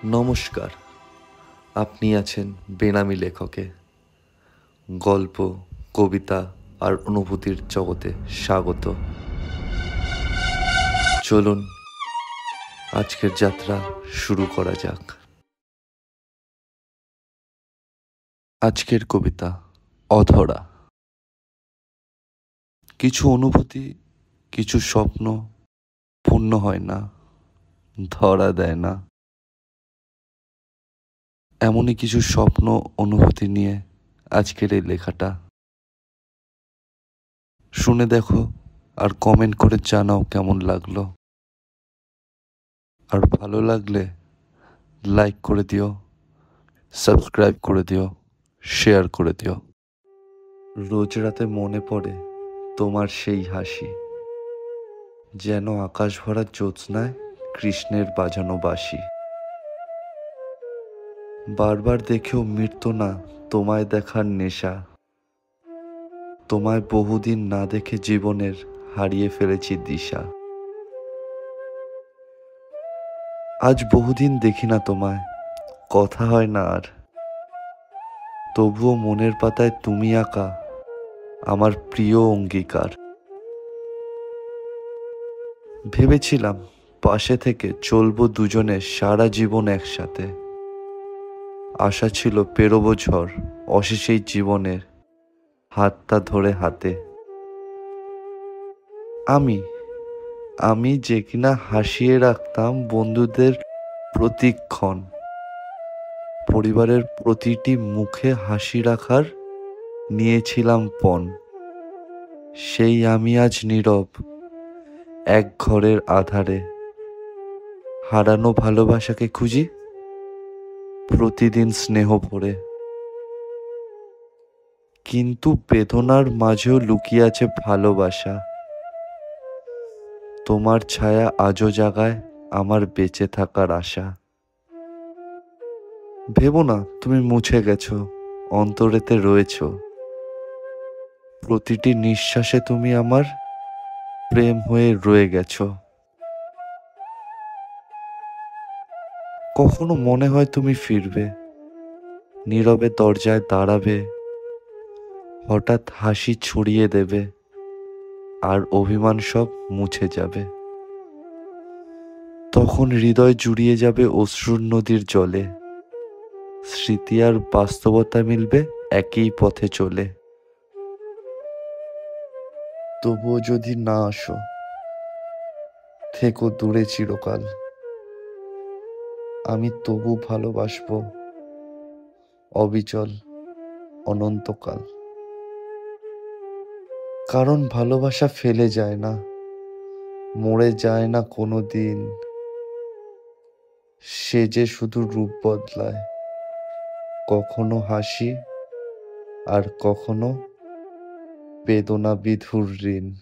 নমস্কার। আপনি আছেন বেনামি লেখকে। গল্প, কবিতা আর অনুভূতির জগতে স্বাগত। চলুন আজকের যাত্রা শুরু করা যাক। আজকের কবিতা অধরা। কিছু অনুভূতি, কিছু স্বপ্ন পূর্ণ হয় না, ধরা দেয় না। এমনই কিছু স্বপ্ন অনুভূতি নিয়ে আজকের এই লেখাটা। শুনে দেখো আর কমেন্ট করে জানাও কেমন লাগলো। আর ভালো লাগলে লাইক করে দিও, সাবস্ক্রাইব করে দিও, শেয়ার করে দিও। রোজ রাতে মনে পড়ে তোমার সেই হাসি, যেন আকাশ ভরা জ্যোৎস্নায় কৃষ্ণের বাজানো বাঁশি। বারবার দেখেও মিটত না তোমায় দেখার নেশা। তোমায় বহুদিন না দেখে জীবনের হারিয়ে ফেলেছি দিশা। আজ বহুদিন দেখি না তোমায়, কথা হয় না আর। তবুও মনের পাতায় তুমি আঁকা আমার প্রিয় অঙ্গীকার। ভেবেছিলাম পাশে থেকে চলবো দুজনে সারা জীবন একসাথে। আশা ছিল পেরোবো ঝড় অশেষ এই জীবনের, হাতটা ধরে হাতে। আমি আমি যে কিনা হাসিয়ে রাখতাম বন্ধুদের প্রতিক্ষণ, পরিবারের প্রতিটি মুখে হাসি রাখার নিয়েছিলাম পণ। সেই আমি আজ নীরব এক ঘরের আধারে, হারানো ভালোবাসাকে খুঁজি প্রতিদিন স্নেহ ভরে। কিন্তু বেদনার মাঝেও লুকিয়ে আছে ভালোবাসা। তোমার ছায়া আজও জাগায় আমার বেঁচে থাকার আশা। ভেবো না তুমি মুছে গেছো, অন্তরেতে রয়েছো। প্রতিটি নিঃশ্বাসে তুমি আমার প্রেম হয়ে রয়ে গেছো। কখনো মনে হয় তুমি ফিরবে, নীরবে দরজায় দাঁড়াবে, হঠাৎ হাসি ছড়িয়ে দেবে, আর অভিমান সব মুছে যাবে। তখন হৃদয় জুড়িয়ে যাবে অশ্রুর নদীর জলে। স্মৃতি আর বাস্তবতা মিলবে একই পথে চলে। তবুও যদি না আসো, থেকো দূরে চিরকাল। আমি তবু ভালোবাসবো অবিচল অনন্তকাল। কারণ ভালোবাসা ফেলে যায় না, মরে যায় না কোনো দিন। সে যে শুধু রূপ বদলায়, কখনো হাসি আর কখনো বেদনা বিধুর ঋণ।